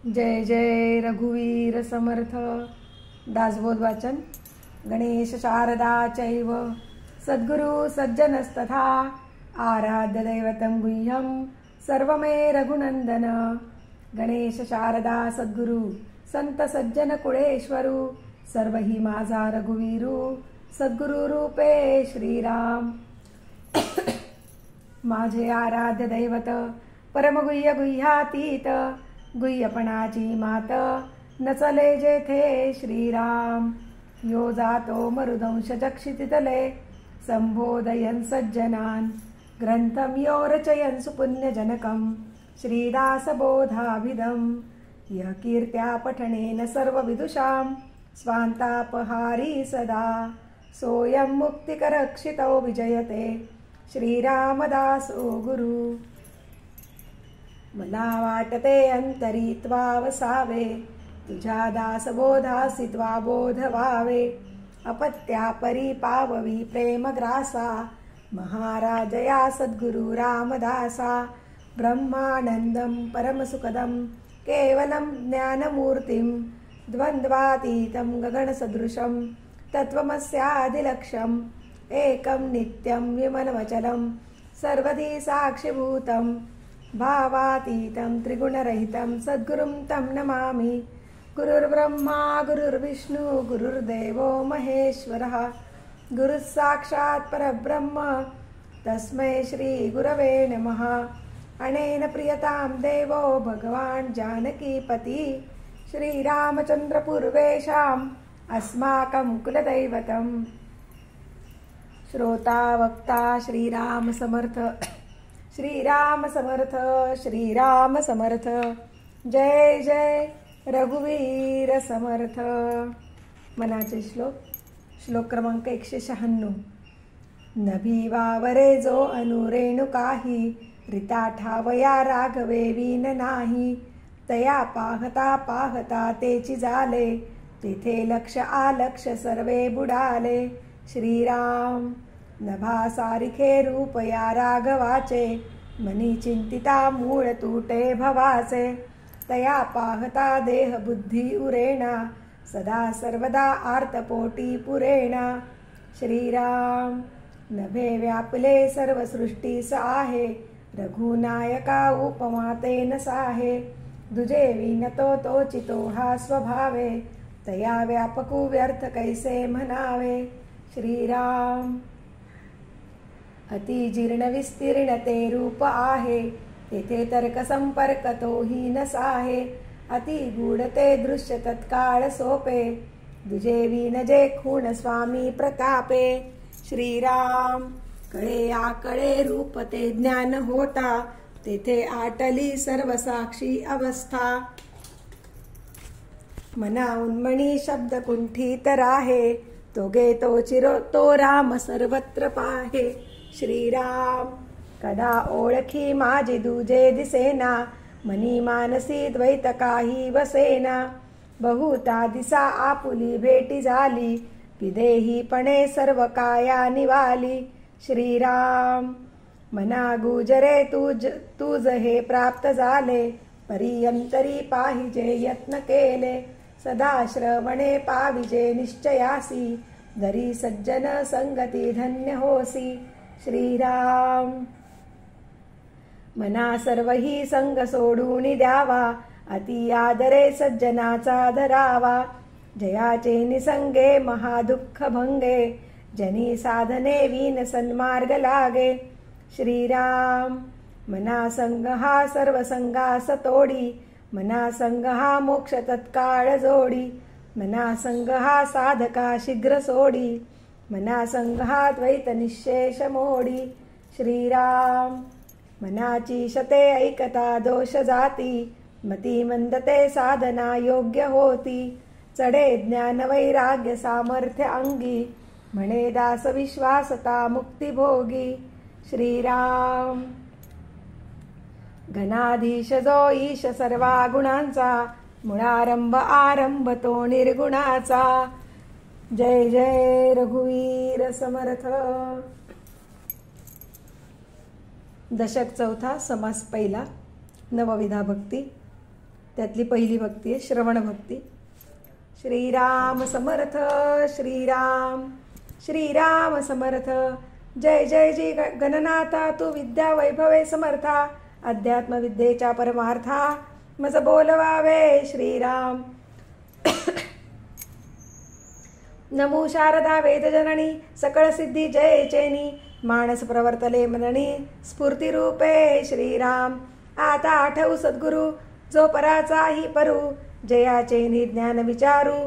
जय जय रघुवीर समर्थ. दासबोध वाचन. गणेश शारदा चैव सद्गुरु सज्जनस्तथा आराध्य दैवतं गुह्यं सर्वमे रघुनंदन. गणेश शारदा सद्गुरु संत सज्जन कुळेश्वरू सर्व ही माझा रघुवीरू सद्गुरु रूपे श्रीराम. माझे आराध्य दैवत परमगुह्य गुह्यातीत गुह्यपणाची मात नचले जेथे श्रीराम. यो जातो मरुदंश जक्षितितले संबोधयन् सज्जनान् ग्रंथं यो रचयन् सुपुण्यजनकं श्रीदासबोधाभिधम्. यः कीर्त्या पठनेन सर्वविदुषां स्वान्तापहारी सदा सोऽयं मुक्तिकरक्षितो विजयते श्रीरामदासो गुरु. मला वाटते अंतरी त्वा वसावे तुझ्या दासबोधासी त्वा बोध व्हावे. अपत्या परी पाववी प्रेमग्रासा महाराजया सद्गुरु रामदासा. ब्रह्मानंदं परमसुखदं केवलं ज्ञानमूर्तिं द्वन्द्वातीतं गगनसदृशं तत्त्वमस्यादिलक्ष्यम् एकं नित्यं विमलमचलं सर्वधी साक्षिभूतं भावातीतं त्रिगुणरहितं सद्गुरुं तं नमामि. गुरुर्ब्रह्मा गुरुर्विष्णु गुरुर्देवो महेश्वरः गुरुः साक्षात् परब्रह्म तस्मै श्रीगुरवे नमः. अनेन प्रियतां देवो भगवान् जानकीपति श्रीरामचन्द्रपूर्वेषाम् अस्माकं कुलदैवतम्. श्रोता वक्ता श्रीराम समर्थ श्रीराम समर्थ श्रीराम समर्थ. जय जय रघुवीर समर्थ. मनाचे श्लोक. श्लोक क्रमांक 196. नभी वावरे जो अनुरेणु काही रिता ठावया राघवे वीन नाही. तया पाहता पाहता तेची झाले तेथे लक्ष आलक्ष सर्वे बुडाले. श्रीराम. नभा सारिखे रूप या राघवाचे मनी चिंतिता मूळ तुटे भवाचे. तया पाहता देह बुद्धी उरेणा सदा सर्वदा आर्तपोटी पुरेणा. श्रीराम. नभे व्यापले सर्व सृष्टीस आहे रघुनायका उपमा तेन साहे. दुजे विनतो तोचितो हा स्वभावे तया व्यापकू व्यर्थ कैसे म्हणावे. श्रीराम. अति जीर्ण विस्तीर्ण ते रूप आहे तेथे तर्क संपर्क तोही नसाहे. अति गूढ ते दृश्य तत्काळ सोपे दुजे विनजे खूण स्वामी प्रतापे. श्रीराम. कळे आकळे रूप ते ज्ञान होता तेथे आटली सर्व साक्षी अवस्था. मना उन्मणी शब्द कुंठित राहे तोगे तो चिरो तो राम सर्वत्र पाहे. श्रीराम. कदा ओळखी माझी दुजे दिसेना मनी मानसी द्वैत काही वसेना. बहुता दिसा आपुली भेटी झाली विदेहीपणे सर्व काया निवाली. श्रीराम. मना गुजरे तुझ हे प्राप्त झाले परियंतरी पाहिजे यत्न केले. सदा श्रवणे पाविजे निश्चयासी धरी सज्जन संगती धन्य होसी. श्रीराम. मना सर्वही संग सोडून द्यावा अति आदरे सज्जनाचा धरावा. जयाचे निसंगे महादुःख भंगे जनी साधने वीन सन्मार्ग लागे. श्रीराम. मना संग हा सर्व संगास तोडी मना संग हा मोक्ष तत्काळ जोडी. मना संग हा साधका शीघ्र सोडी मना संग हा द्वैत निशेष मोडी. श्रीराम. मनाची शते ऐकता दोष जाती मती मंदते साधना योग्य होती. चढे ज्ञान वैराग्य सामर्थ्य अंगी म्हणे दास विश्वासता मुक्ती भोगी. श्रीराम. घनाधीश जो ईश सर्वा गुणांचा मुळारंभ आरंभ तो निर्गुणाचा. जय जय रघुवीर समर्थ. दशक चौथा. समास पहिला. नवविधा भक्ती. त्यातली पहिली भक्ती आहे श्रवण भक्ती. श्रीराम समर्थ, श्रीराम श्रीराम समर्थ. जय जय जी गणनाथा, तू विद्या वैभवे समर्था. अध्यात्म विद्येच्या परमार्था, मज बोलवावे श्रीराम. नमो शारदा वेदजननी, सकळ सिद्धी जय चैनी. मानस प्रवर्तले मननी, स्फूर्ती रूपे श्रीराम. आता आठवू सद्गुरु, जो पराचाही परू. जयाचे निज्ञान विचारू,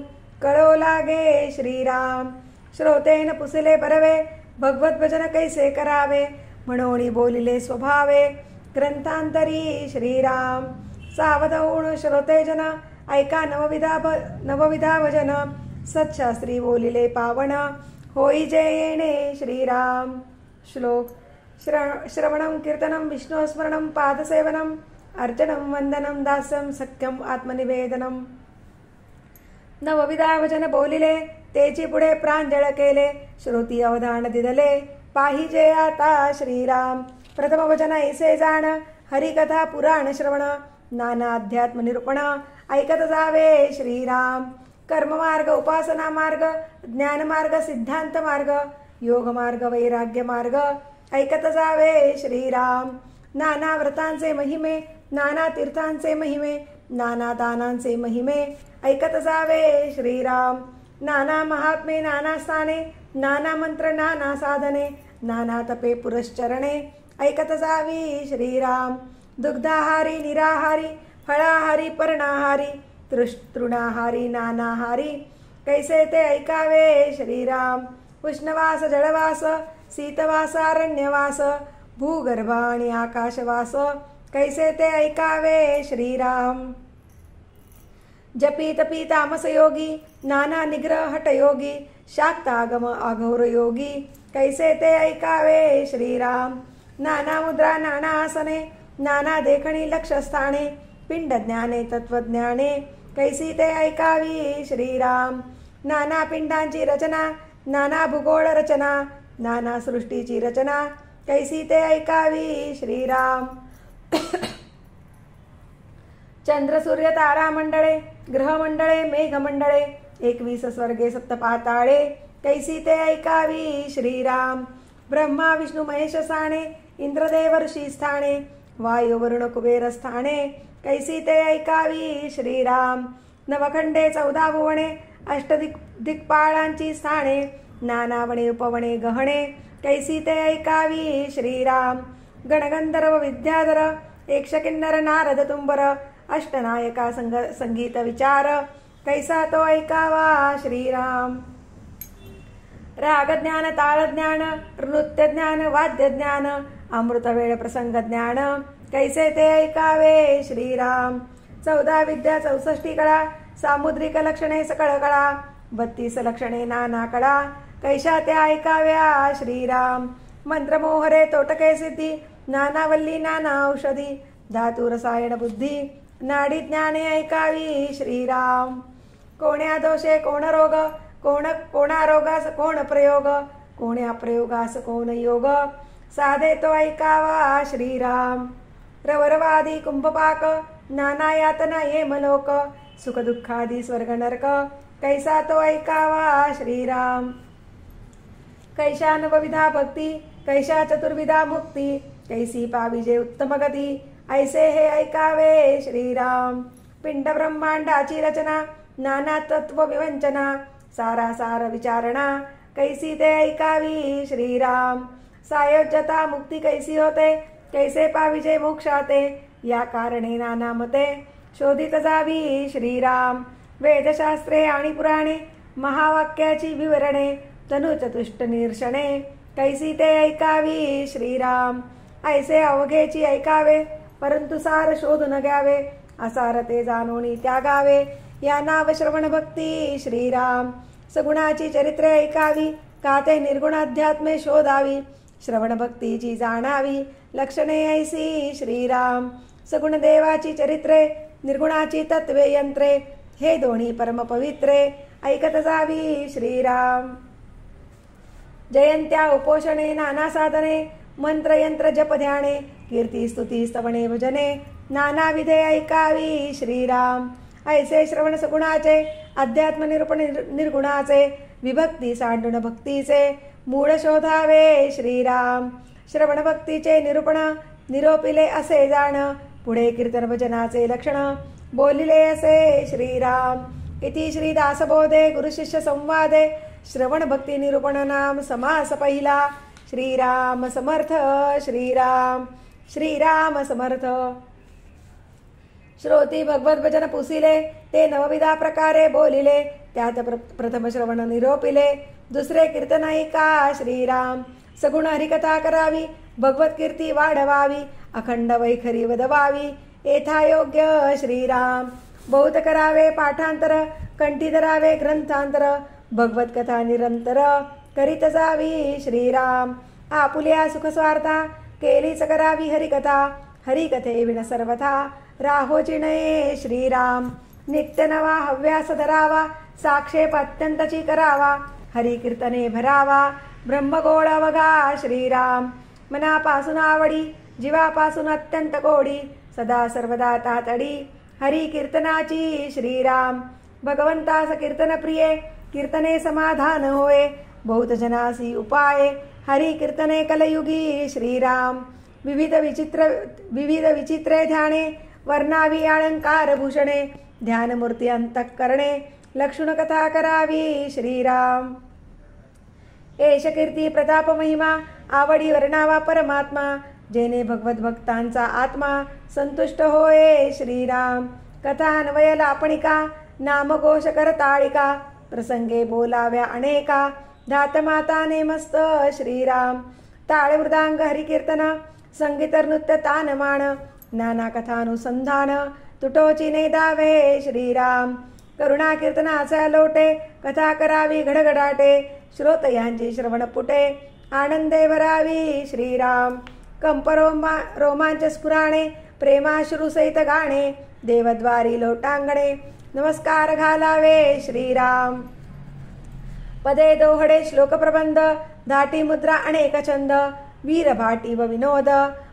कळो लागे श्रीराम. श्रोतेन पुसले बरवे, भगवत भजन कैसे करावे. म्हणोनी बोलिले स्वभावे, ग्रंथांतरी श्रीराम. सावध होऊन श्रोते जन, ऐका नवविधा भजन. सत्शास्त्री बोलिले पावन, होई जे येणे श्रीराम. श्लोक. श्रवणं कीर्तनं विष्णुस्मरणं पादसेवनं. अर्चनं वंदनं दास्यं सख्यं आत्मनिवेदनं. नवविधा भजन बोलिले, तेची पुढे प्रांजळ केले. श्रोती अवधान दिदले, पाहिजे आता श्रीराम. प्रथम भजन ऐसे जाण, हरिकथा पुराण श्रवण. नाना अध्यात्म निरूपण, ऐकत जावे श्रीराम. कर्ममार्ग, उपासना मार्ग, ज्ञान मार्ग, सिद्धांत मार्ग, योग मार्ग, वैराग्य मार्ग, ऐकत जावे श्रीराम. नाना व्रतांचे महिमे, नाना तीर्थांचे महिमे, नाना दानांचे महिमे, ऐकत जावे श्रीराम. नाना महात्मे, नाना स्थाने, नाना मंत्र, नाना साधने, नाना तपे पुरश्चरणे, ऐकत जावी श्रीराम. दुग्धाहारी, निराहारी, फळाहारी, पर्णाहारी, तृणाहारी, नानाहारी, कैसे ते ऐकावे श्रीराम. उष्णवास, जळवास, शीतवास, अरण्यवास, भूगर्भ आणि आकाशवास, कैसे ते ऐकावे श्रीराम. जपी तपी तामस योगी, नाना निग्रह हटयोगी, शाक्तागम अघोर योगी, कैसे ते ऐकावे श्रीराम. नाना मुद्रा, नाना आसने, नाना देखणी लक्षस्थाने, पिंड ज्ञाने, तत्वज्ञाने, कैसी ते ऐकावी श्रीराम. नाना पिंडांची रचना, नाना भूगोळ रचना, नाना सृष्टीची रचना, कैसी ते ऐकावी श्रीराम. चंद्र सूर्य तारा मंडळे, ग्रहमंडळे, मेघमंडळे, 21 स्वर्गे, 7 पाताळे, कैसी ते ऐकावी श्रीराम. ब्रह्मा विष्णू महेश साणे, इंद्रदेव ऋषी स्थाने, वायू वरुण कुबेर स्थाने, कैसी ते ऐकावी श्रीराम. नवखंडे, 14 भुवने, दिक्पाळांची स्थाने, नाना वने उपवने गहणे, कैसी ते ऐकावी श्रीराम. गणगंधर्व विद्याधर, एकशकिन्नर नारद तुंबर, अष्टनायका संगीत विचार, कैसा तो ऐकावा श्रीराम. रागज्ञान, ताळज्ञान, नृत्यज्ञान, वाद्यज्ञान, अमृतवेळ प्रसंग ज्ञान, कैसे ते ऐकावे श्रीराम. 14 विद्या, 64 कळा, सामुद्रिक लक्षणे सकळ कळा, 32 लक्षणे नाना कळा, कैशा त्या ऐकाव्या श्रीराम. मंत्रमोहरे, तोटके सिद्धी, नानावल्ली, नाना औषधी, धातू रसायन बुद्धी, नाडी ज्ञाने ऐकावी श्रीराम. कोण्या दोषे कोण रोग, कोणा रोगास कोण प्रयोग, कोण्या प्रयोगास कोण योग, साधे तो ऐकावा श्रीराम. रवरवादी, कुंभपाक, नाना यातना येमलोक, सुख दुःखादी स्वर्ग नरक, कैसा तो ऐकावा श्रीराम. कैशा नवविधा भक्ती, कैशा चतुर्विधा मुक्ती, कैसी पाविजे उत्तम गती, ऐसे हे ऐकावे श्रीराम. पिंड ब्रह्मांडाची रचना, नाना तत्व विवंचना, सारासार विचारणा, कैसी ते ऐकावी श्रीराम. सायोज्यता मुक्ती कैसी होते, कैसे पाविजे मोक्षाते, या कारणे नाना मते, शोधित जावी श्रीराम. वेदशास्त्रे आणि पुराणे, महावाक्याची विवरणे, तनुचतुष्ट निरशणे, कैसी ते ऐकावी श्रीराम. ऐसे अवघेची ऐकावे, परंतु सार शोधून घ्यावे, असार ते जाणून त्यागावे, या नाव श्रवण भक्ती श्रीराम. सगुणाची चरित्रे ऐकावी, का ते निर्गुण अध्यात्मे शोधावी, श्रवण भक्तीची जाणावी, लक्षणे ऐसी श्रीराम. सगुण देवाची चरित्रे, निर्गुणाची तत्वे यंत्रे, हे दोन्ही परम पवित्रे, ऐकत जावी श्रीराम. जयंत्या उपोषणे, नाना साधने, मंत्र यंत्र जप ध्याने, कीर्ती स्तुती स्तवणे भजने, नानाविधे ऐकावी श्रीराम. ऐसे श्रवण सगुणाचे अध्यात्म निरूपण निर्गुणाचे विभक्ती सांडून भक्तीचे मूळ शोधावे श्रीराम. श्रवण भक्तीचे निरूपण निरोपिले असे जाण पुढे कीर्तन भजनाचे लक्षण बोलिले असे श्रीराम. इति श्री दासबोधे गुरुशिष्य संवादे श्रवण भक्ती निरूपण नाम समास पहिला. श्रीराम समर्थ. श्रीराम. श्रीराम समर्थ. श्रोती भगवत भजन पुसिले ते नवविधा प्रकारे बोलिले त्यात प्रथम श्रवण निरोपिले दुसरे कीर्तन ऐका श्रीराम. सगुण हरिकथा करावी भगवत कीर्ती वाढवावी अखंड वैखरी वदवावी येथा योग्य श्रीराम. बहुत करावे पाठांतर कंठी धरावे ग्रंथांतर भगवत कथा निरंतर करीत जावी श्रीराम. आपुल्या सुख स्वार्था केलीच करावी हरिकथा हरिकथे विण सर्वथा राहोची नये श्रीराम. नित्य नवा हव्यास धरावा साक्षेप अत्यंतची करावा हरी कीर्तने भरावा ब्रह्मगोळ वगा श्रीराम. मनापासून आवडी जीवापासून अत्यंत गोडी सदा सर्वदा तातडी हरी कीर्तनाची श्रीराम. भगवंतास कीर्तन प्रिये कीर्तने समाधान होय बहुत जनासी उपाये हरी कीर्तने कलयुगी श्रीराम. विविध विचित्रे ध्याने वर्णावी अलंकार भूषणे ध्यानमूर्ती अंतःकरणे लक्षण कथा करावी श्रीराम. एष कीर्ती प्रताप महिमा आवडी वर्णावा परमात्मा जेने भगवत भक्तांचा आत्मा संतुष्ट होय श्रीराम. कथा अन्वय लापणिका नामघोष करताळिका प्रसंगे बोलाव्या अनेका धात माताने मस्त श्रीराम. ताळ मृदांग हरिकीर्तन संगीत नृत्य तानमान नाना कथानुसंधान तुटोची नेदावे श्रीराम. करुणा कीर्तनाचा लोटे कथा करावी घडघडाटे श्रोतयांची श्रवण पुटे आनंदे भरावी श्रीराम. कंप रोमांच स्फुराणे प्रेमाश्रू सहित गाणे देवद्वारी लोटांगणे नमस्कार घालावे श्रीराम. पदे दोहडे श्लोक प्रबंध धाटी मुद्रा अनेक छंद वीरभाटी व विनोद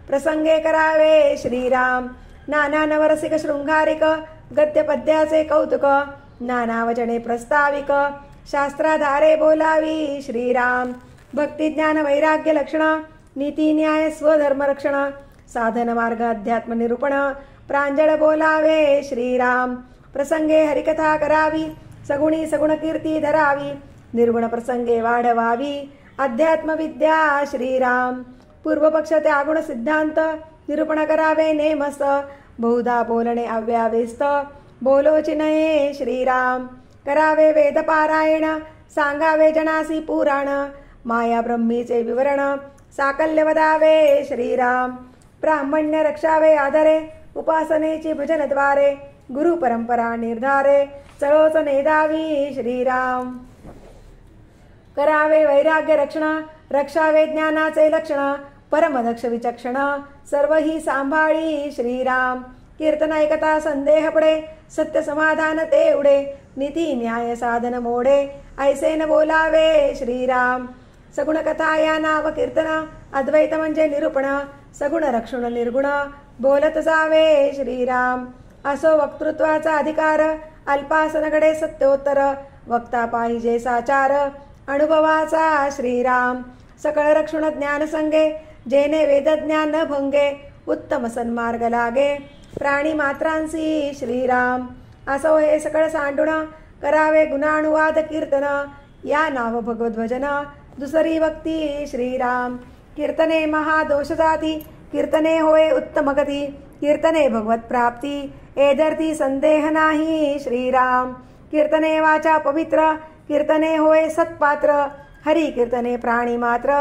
प्रसंगे करावे श्रीराम. नाना नवरसिक शृंगारिक गद्य पद्याचे कौतुक नाना वचने प्रस्ताविक शास्त्राधारे बोलावी श्रीराम. भक्ती ज्ञान वैराग्य लक्षण नीती न्याय स्वधर्म रक्षण साधन मार्ग अध्यात्म निरूपण प्रांजळ बोलावे श्रीराम. प्रसंगे हरिकथा करावी सगुणी सगुण कीर्ती धरावी निर्गुण प्रसंगे वाढवावी अध्यात्म विद्या श्रीराम. पूर्वपक्ष त्यागुण सिद्धांत निरूपण करावे नेमस्त बहुधा बोलणे अव्यावेस्त बोलोची नये श्रीराम. करावे वेद पारायण सांगावे जनासी पुराण माया ब्रह्मीचे विवरण साकल्य वदावे श्रीराम. ब्राह्मण्य रक्षावे आधारे उपासनेची भजनद्वारे गुरु परंपरा निर्धारे चळोच नेदावी श्रीराम. करावे वैराग्य रक्षण रक्षावे ज्ञानाचे लक्षण परमदक्ष विचक्षण सर्व ही सांभाळी श्रीराम. कीर्तन ऐकता संदेह पडे सत्य समाधान ते उडे नीती न्याय साधन मोडे ऐसे न बोलावे श्रीराम. सगुण कथा या नाव कीर्तन अद्वैत म्हणजे निरूपण सगुण रक्षण निर्गुण बोलत जावे श्रीराम. असो वक्तृत्वाचा अधिकार अल्पासनगडे सत्योत्तर वक्ता पाहिजे साचार अनुभवाचा श्रीराम. सकळ रक्षण ज्ञान संगे जेने वेदज्ञान न भंगे उत्तम सन्मार्ग लागे प्राणी मात्रांसी श्रीराम. असो हे सकळ सांडून करावे गुणानुवाद कीर्तन या नाव भगवत भजन दुसरी भक्ती श्रीराम. कीर्तने महादोष जाती कीर्तने होय उत्तम गती कीर्तने भगवत प्राप्ती एदरती संदेह नाही श्रीराम. कीर्तने वाचा पवित्र कीर्तने होय सत्पात्र हरी कीर्तने प्राणी मात्र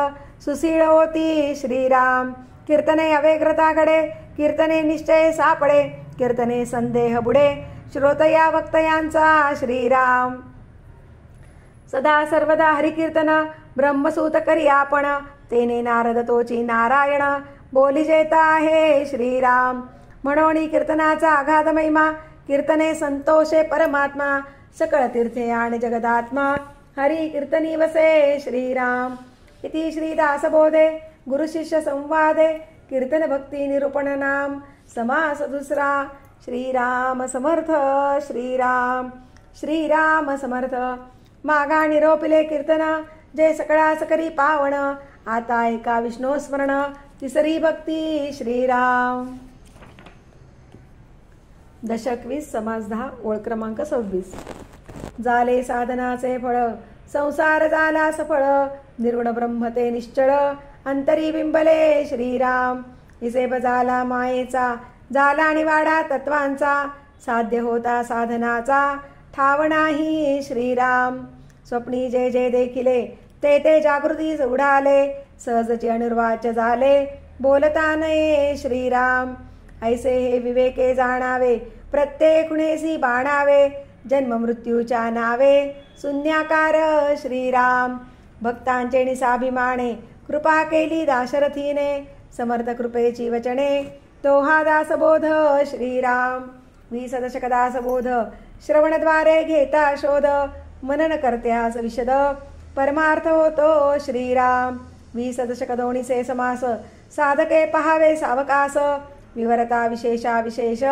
सुशीळ होती श्रीराम. कीर्तने अवेग्रता घडे कीर्तने निश्चय सापडे कीर्तने संदेह बुडे श्रोतया वक्तयांचा श्रीराम. सदा सर्वदा हरिकीर्तन ब्रह्मसूत करी आपण तेने नारद तोची नारायण बोली जेता आहे श्रीराम. म्हणून कीर्तनाचा अगाध महिमा कीर्तने संतोषे परमात्मा सकळ तीर्थे आणि जगदात्मा हरी कीर्तनी वसे श्रीराम. इति श्री दासबोधे गुरुशिष्य संवादे कीर्तन भक्ती निरूपण नाम समास दुसरा श्रीराम समर्थ श्रीराम श्रीराम समर्थ मागा निरोपिले कीर्तन जय सकळास करी पावण आता एका विष्णू स्मरण तिसरी भक्ती श्रीराम. दशक 20 समास 10 ओळ क्रमांक 26. झाले साधनाचे फळ संसार झाला सफळ निर्गुण ब्रह्म ते निश्चळ अंतरी बिंबले श्रीराम. हिसेब झाला मायेचा झाला निवाडा तत्वांचा साध्य होता साधनाचा ठाव नाही श्रीराम. स्वप्नी जे जे देखिले ते ते जागृतीस उडाले सहजचे अनुर्वाच्य झाले बोलता नये श्रीराम. ऐसे हे विवेके जाणावे प्रत्येक खुणेसी बाणावे जन्म मृत्यूच्या नावे शून्याकार श्रीराम. भक्तांचे निसाभिमाने कृपा केली दाशरथीने समर्थ कृपेची वचने तो हा दासबोध श्रीराम. 20 दशक दासबोध श्रवणद्वारे घेता शोध मनन करत्यास विशद परमार्थ होतो श्रीराम. 20 दशक दोन्हीचे समास साधके पहावे सावकास विवरता विशेषा विशेष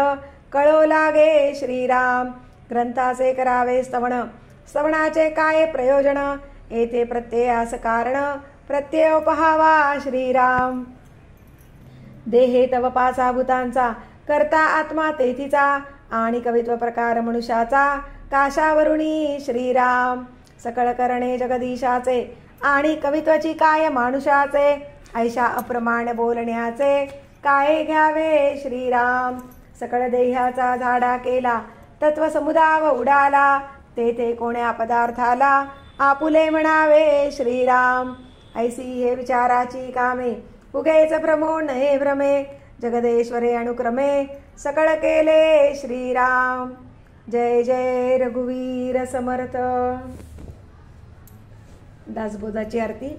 कळो लागे श्रीराम. ग्रंथाचे करावे स्तवन स्तवनाचे काय प्रयोजन येथे प्रत्ययास कारण प्रत्यय पहावा श्रीराम. देहे तव पाचा भूतांचा करता आत्मा तेथीचा आणि कवित्व प्रकार मनुष्याचा काशावरुणी श्रीराम. सकळ करणे जगदीशाचे आणि कवित्वाची काय मानुषाचे ऐशा अप्रमाण बोलण्याचे काय घ्यावे श्रीराम. सकळ देहाचा झाडा केला तत्व समुदाव उडाला तेथे कोण्या पदार्थाला आपुले म्हणावे श्रीराम. ऐसी हे विचाराची कामे उगेच भ्रमो नये भ्रमे जगदेश्वरे अनुक्रमे सकळ केले श्रीराम. जय जय रघुवीर समर्थ. दासबोधाची आरती.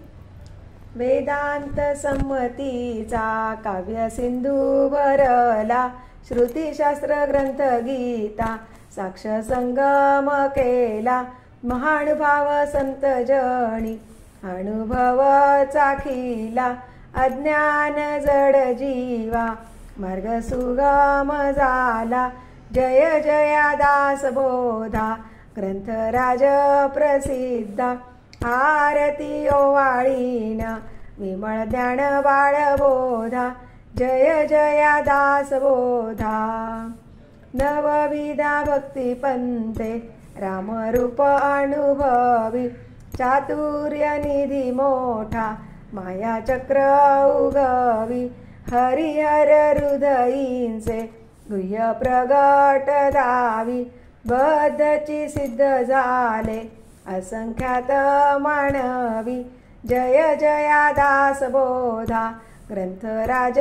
वेदांत संमतीचा काव्य सिंधू भरला श्रुतीशास्त्र ग्रंथ गीता साक्ष संगम केला महानुभाव संत जणी अनुभव चाखिला अज्ञान जड जीवा मार्ग सुगम झाला. जय जया दासबोधा ग्रंथराज प्रसिद्धा आरती ओवाळीन विमळ ज्ञान बाळबोधा. जय जया दासबोधा नवविधा भक्ती पंते रामरूप अनुभवी चातुर्य निधी मोठा माया चक्र उगवी हरिहर हृदयींचे गुह्य प्रगट दावी बद्धची सिद्ध झाले असंख्यात मानवी. जय जया दासबोधा ग्रंथराज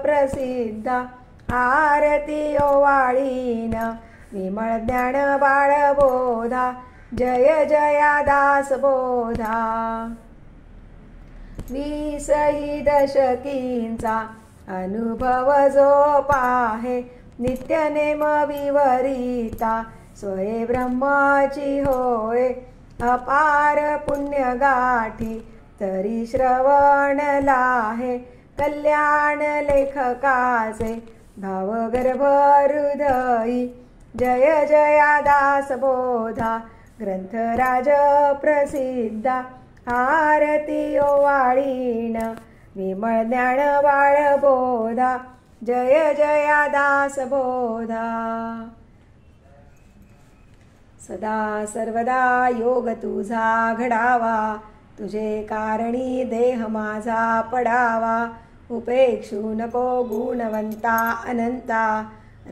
प्रसिद्धा आरती ओवाळीन विमळ ज्ञान बाळबोधा. जय जया दासबोधा 20 दशकींचा अनुभव जो पाहे नित्य नेम विवरिता सोय ब्रह्माची होय अपार पुण्य गाठी तरी श्रवण लाहे कल्याण लेखकाचे भाव गर्भ हृदयी. जय जया दासबोधा ग्रंथराज प्रसिद्धा आरती ओवाळीन विमळ ज्ञान बाळबोधा. जय जया दासबोधा सदा सर्वदा योग तुझा घडावा तुझे कारणी देह माझा पडावा. उपेक्षू नको गुणवंता अनंता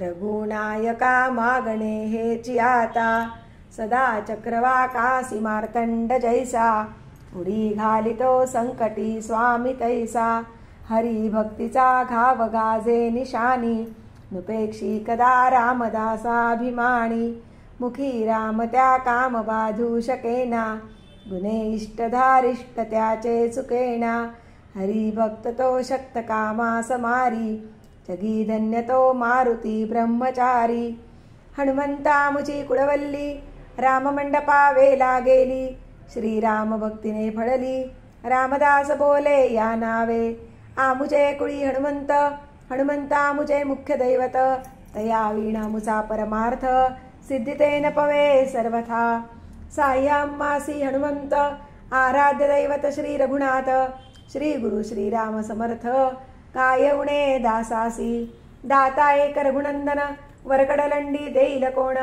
रघुनायका मागणे हेची आता. सदा चक्रवाकासी मार्तंड जैसा उडी घालितो संकटी स्वामी तैसा. हरिभक्तीचा घाव गाजे निशानी नुपेक्षी कदा रामदासाभिमानी. मुखी राम त्या काम बाधू शकेना गुणे इष्टधारिष्ट त्याचे चुकेना. हरिभक्त तो शक्त कामा समारी जगी धन्य तो मारुती ब्रह्मचारी. हनुमंता मुची कुळवल्ली राममंडपा वेला गेली श्रीराम भक्तीने फळली रामदास बोले या नावे. आमुचे कुळी हनुमंत हनुमंता मुझे मुख्य दैवत तया वीणा मुचा परमार्थ सिद्धिते न पवे सर्वथा साह्यां मासी हनुमंत आराध्य दैवत श्री रघुनाथ श्री गुरु श्री राम समर्थ काय उणे दासासी दाता एक रघुनंदन वरकडलंडी देईल कोण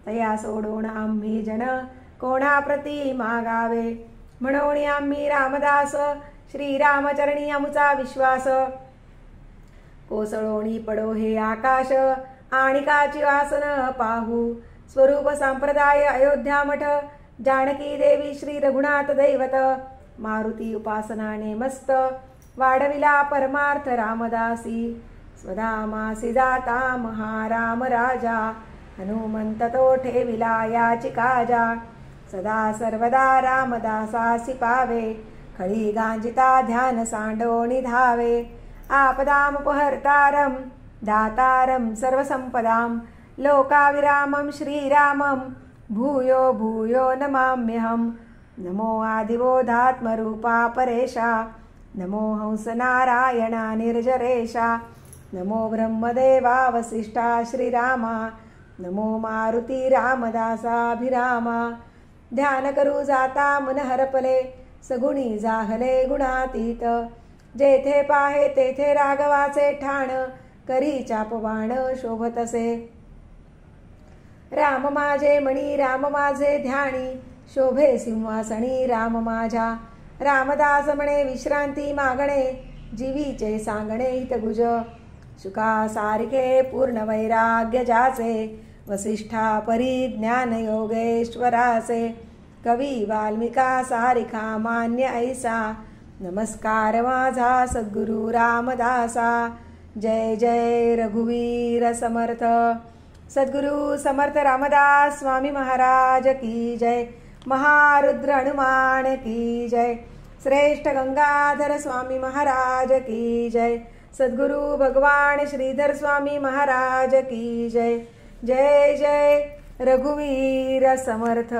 तया सोडून आम्ही जन कोणाप्रती मागावे म्हणून आम्ही रामदास श्रीरामचरणी आमुचा विश्वास कोसळोणी पडो हे आकाश आणिकाची वासन पाहू स्वरूप संप्रदाय अयोध्या मठ जानकी देवी श्री रघुनाथ दैवत मारुती उपासनाने मस्त वाढविला परमार्थ रामदासी स्वधामासी जाता महाराम राजा हनुमंत तो ठेविला याची काजा सदा सर्वदा रामदासासी पावे खळी गांजिता ध्यान सांडोणी धावे आपदामुपहर्तारं दातारं सर्वसंपदां लोकाविरामं श्रीरामं भूयो भूयो नमाम्यहं नमो आदिबोधात्मरूपा परेशा नमो हंसनारायणा निर्जरेशा नमो ब्रह्मदेवा वसिष्ठा श्रीरामा नमो मारुती रामदासाभिरामा ध्यान करू जाता मन हरपले सगुणी जाहले गुणातीत जेथे पाहे तेथे राघवाचे ठाण करी चापवाण शोभतसे राम माझे मणी राम माझे ध्यानी शोभे सिंहासनी राम माझ्या रामदास म्हणे विश्रांती मागणे जीवीचे सांगणे हितगुज शुका सारिके पूर्ण वैराग्य जाचे वसिष्ठा परी ज्ञान योगेश्वराचे कवी वाल्मिका सारिका मान्य ऐसा नमस्कार माझा सद्गुरु रामदासा जय जय रघुवीर समर्थ सद्गुरु समर्थ रामदास स्वामी महाराज की जय महारुद्र हनुमान की जय श्रेष्ठ गंगाधर स्वामी महाराज की जय सद्गुरु भगवान श्रीधर स्वामी महाराज की जय जय जय रघुवीर समर्थ।